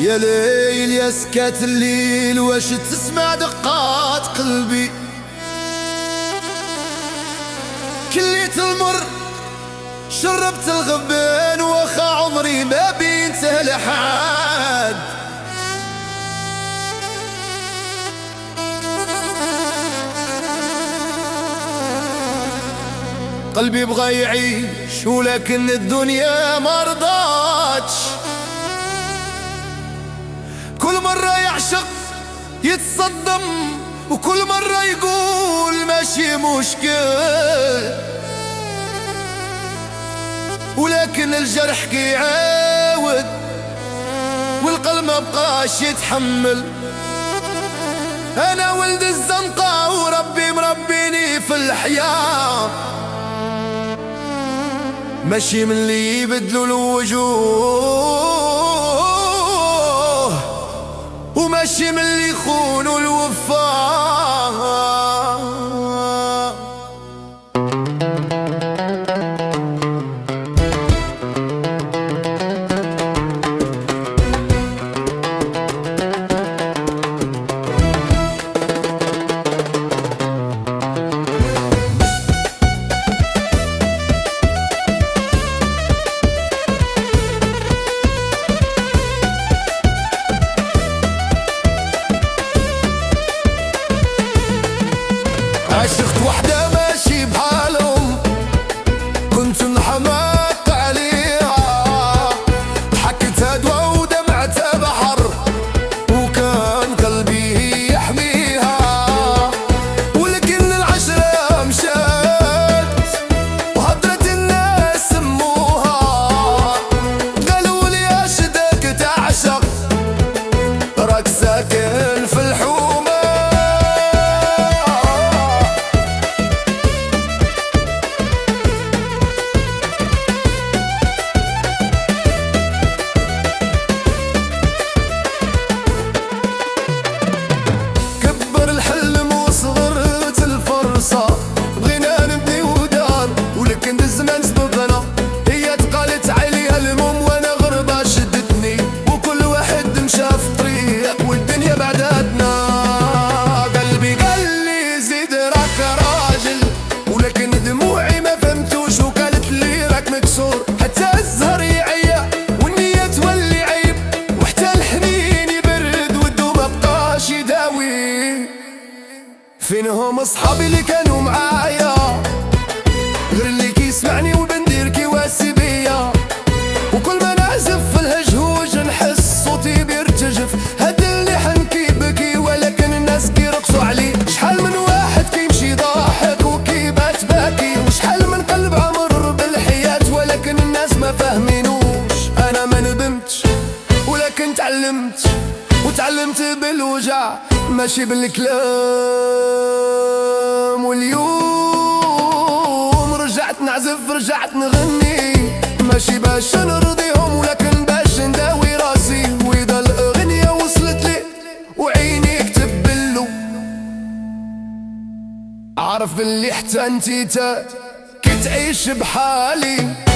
يا ليل يا سكات الليل واش تسمع دقات قلبي؟ كليت المر شربت الغبان وخا عمري ما بينته لحد. قلبي بغى يعيش ولكن الدنيا ما رضاتش. كل مرة يعشق يتصدم وكل مرة يقول ماشي مشكل، ولكن الجرح كيعاود والقلب ما بقاش يتحمل. انا ولد الزنقة وربي مربيني في الحياة، ماشي من اللي يبدلوا الوجوه وماشي من اللي يخونوا الوفاء. عشقت وحدة ماشي بحالهم، كنت انحمقت عليها، ضحكتها دوا ودمعتها بحر وكان قلبي يحميها. ولكن العشرة مشات وهضرت الناس سموها، قالوا لي اشدك تعشق راك ساكن في الحومة. بغينا نبني ودار ولكن بالزمان سبقنا، هي تقالت عليها الموم وانا غربة شدتني، وكل واحد مشى في طريق والدنيا بعدتنا. قلبي قال لي زيد راك راجل، ولكن دموعي ما فهمتوش وقالت لي راك مكسور. حتى الزهر يعيا والنية تولي عيب، وحتى الحنين يبرد والدو ما بقاش يداوي. فينهم اصحابي اللي كانوا معايا غير اللي كيسمعني وبندير كيواسي بيا، وكل ما نعزف في الهجهوج نحس صوتي بيرتجف. هاد اللحن كيبكي ولكن الناس كيرقصوا عليه. شحال من واحد كيمشي ضاحك وكيبات باكي، وشحال من قلب عمر بالحياة ولكن الناس ما فاهمينوش. انا ما ندمتش ولكن وتعلمت بالوجع ماشي بالكلام. واليوم رجعت نعزف رجعت نغني، ماشي باش نرضيهم ولكن باش نداوي راسي. واذا الاغنية وصلت لي وعيني تبلو، عارف باللي حتى انتي كي تعيش بحالي.